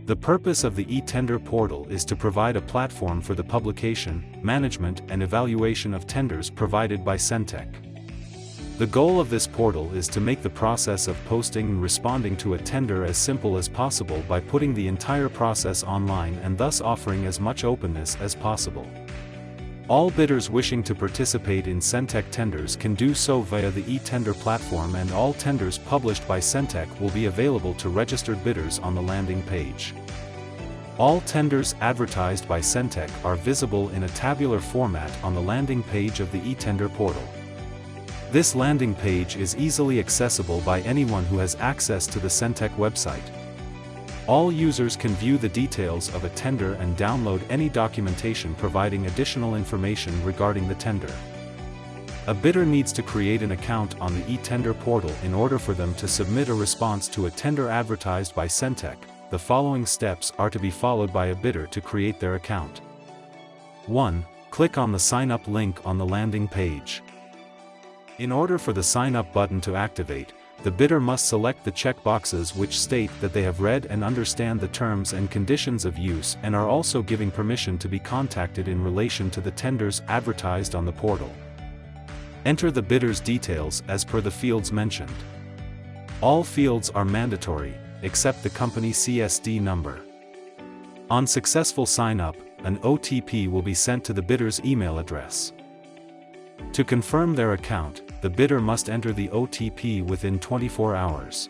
The purpose of the e-tender portal is to provide a platform for the publication, management and evaluation of tenders provided by Sentech. The goal of this portal is to make the process of posting and responding to a tender as simple as possible by putting the entire process online and thus offering as much openness as possible. All bidders wishing to participate in Sentech tenders can do so via the e-tender platform, and all tenders published by Sentech will be available to registered bidders on the landing page. All tenders advertised by Sentech are visible in a tabular format on the landing page of the e-tender portal. This landing page is easily accessible by anyone who has access to the Sentech website. All users can view the details of a tender and download any documentation providing additional information regarding the tender. A bidder needs to create an account on the e-tender portal in order for them to submit a response to a tender advertised by Sentech. The following steps are to be followed by a bidder to create their account. 1. Click on the Sign Up link on the landing page. In order for the Sign Up button to activate, the bidder must select the checkboxes which state that they have read and understand the terms and conditions of use and are also giving permission to be contacted in relation to the tenders advertised on the portal. Enter the bidder's details as per the fields mentioned. All fields are mandatory, except the company CSD number. On successful sign-up, an OTP will be sent to the bidder's email address. To confirm their account, the bidder must enter the OTP within 24 hours.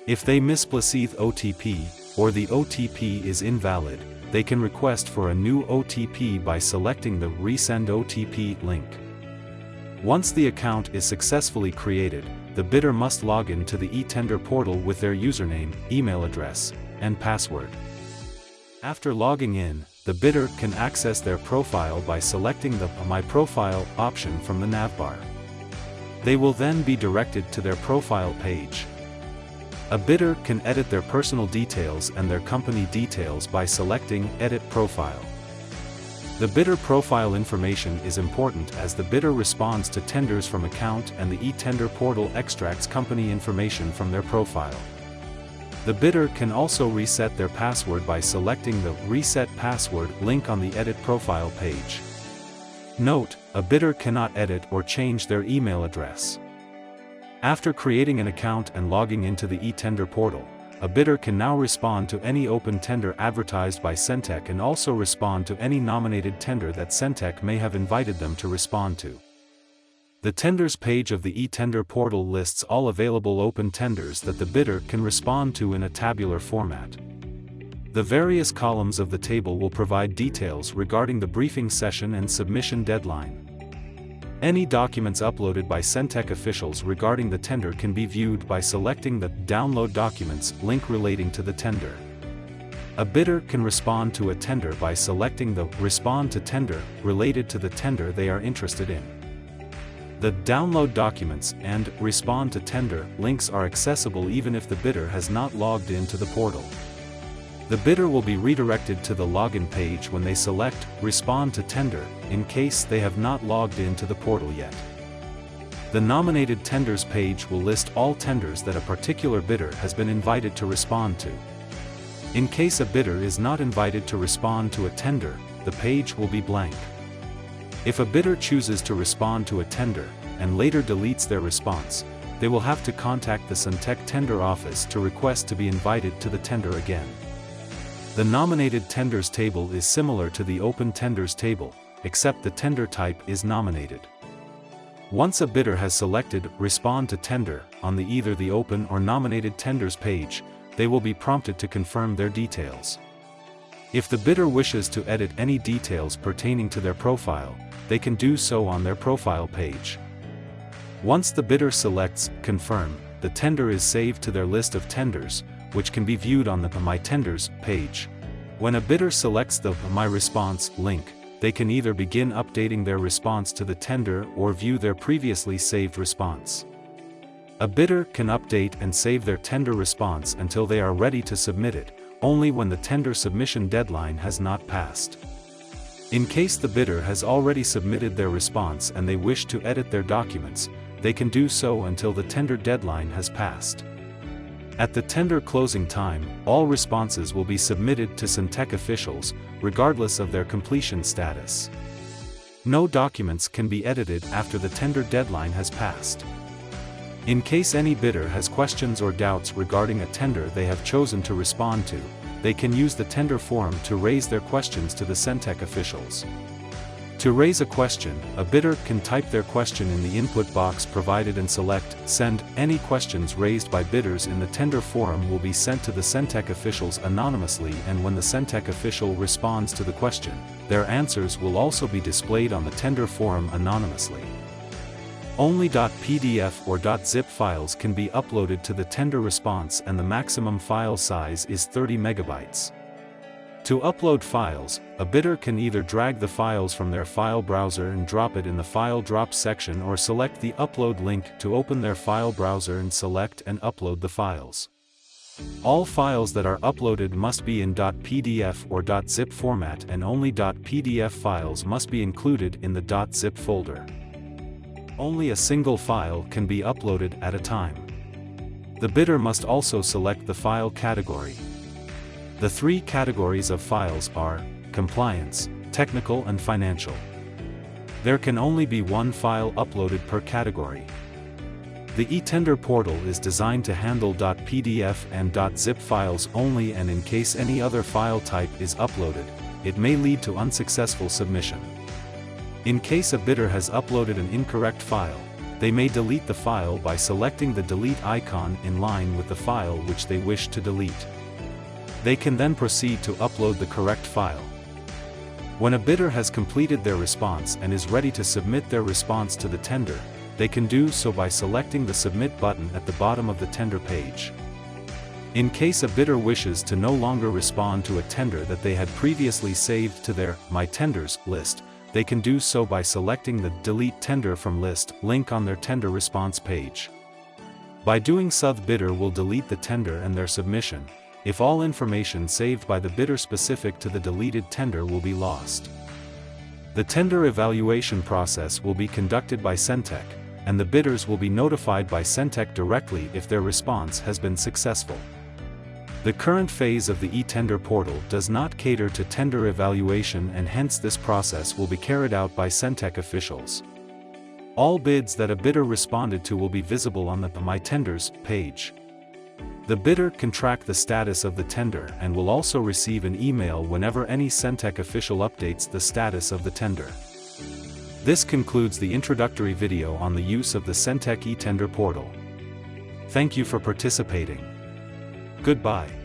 If they misplace OTP, or the OTP is invalid, they can request for a new OTP by selecting the Resend OTP link. Once the account is successfully created, the bidder must log in to the e-tender portal with their username, email address, and password. After logging in, the bidder can access their profile by selecting the My Profile option from the navbar. They will then be directed to their profile page. A bidder can edit their personal details and their company details by selecting Edit Profile. The bidder profile information is important as the bidder responds to tenders from account and the e-tender portal extracts company information from their profile. The bidder can also reset their password by selecting the Reset Password link on the Edit Profile page. Note, a bidder cannot edit or change their email address. After creating an account and logging into the e-tender portal, a bidder can now respond to any open tender advertised by Sentech and also respond to any nominated tender that Sentech may have invited them to respond to. The tenders page of the e-tender portal lists all available open tenders that the bidder can respond to in a tabular format. The various columns of the table will provide details regarding the briefing session and submission deadline. Any documents uploaded by Sentech officials regarding the tender can be viewed by selecting the Download Documents link relating to the tender. A bidder can respond to a tender by selecting the Respond to Tender related to the tender they are interested in. The Download Documents and Respond to Tender links are accessible even if the bidder has not logged into the portal. The bidder will be redirected to the login page when they select Respond to Tender, in case they have not logged into the portal yet. The Nominated Tenders page will list all tenders that a particular bidder has been invited to respond to. In case a bidder is not invited to respond to a tender, the page will be blank. If a bidder chooses to respond to a tender, and later deletes their response, they will have to contact the Sentech tender office to request to be invited to the tender again. The nominated tenders table is similar to the open tenders table, except the tender type is nominated. Once a bidder has selected Respond to Tender on either the open or nominated tenders page, they will be prompted to confirm their details. If the bidder wishes to edit any details pertaining to their profile, they can do so on their profile page. Once the bidder selects Confirm, the tender is saved to their list of tenders, which can be viewed on the My Tenders page. When a bidder selects the My Response link, they can either begin updating their response to the tender or view their previously saved response. A bidder can update and save their tender response until they are ready to submit it, only when the tender submission deadline has not passed. In case the bidder has already submitted their response and they wish to edit their documents, they can do so until the tender deadline has passed. At the tender closing time, all responses will be submitted to Sentech officials, regardless of their completion status. No documents can be edited after the tender deadline has passed. In case any bidder has questions or doubts regarding a tender they have chosen to respond to, they can use the tender forum to raise their questions to the Sentech officials. To raise a question, a bidder can type their question in the input box provided and select Send. Any questions raised by bidders in the tender forum will be sent to the Sentech officials anonymously, and when the Sentech official responds to the question, their answers will also be displayed on the tender forum anonymously. Only .pdf or .zip files can be uploaded to the tender response, and the maximum file size is 30 megabytes. To upload files, a bidder can either drag the files from their file browser and drop it in the File Drop section, or select the Upload link to open their file browser and select and upload the files. All files that are uploaded must be in .pdf or .zip format, and only .pdf files must be included in the .zip folder. Only a single file can be uploaded at a time. The bidder must also select the file category. The three categories of files are compliance, technical, and financial. There can only be one file uploaded per category. The eTender portal is designed to handle .pdf and .zip files only, and in case any other file type is uploaded, it may lead to unsuccessful submission. In case a bidder has uploaded an incorrect file, they may delete the file by selecting the delete icon in line with the file which they wish to delete. They can then proceed to upload the correct file. When a bidder has completed their response and is ready to submit their response to the tender, they can do so by selecting the Submit button at the bottom of the tender page. In case a bidder wishes to no longer respond to a tender that they had previously saved to their My Tenders list, they can do so by selecting the Delete Tender from List link on their tender response page. By doing so, the bidder will delete the tender and their submission, if all information saved by the bidder specific to the deleted tender will be lost. The tender evaluation process will be conducted by Sentech, and the bidders will be notified by Sentech directly if their response has been successful. The current phase of the eTender portal does not cater to tender evaluation, and hence this process will be carried out by Sentech officials. All bids that a bidder responded to will be visible on the My Tenders page. The bidder can track the status of the tender and will also receive an email whenever any Sentech official updates the status of the tender. This concludes the introductory video on the use of the Sentech eTender portal. Thank you for participating. Goodbye.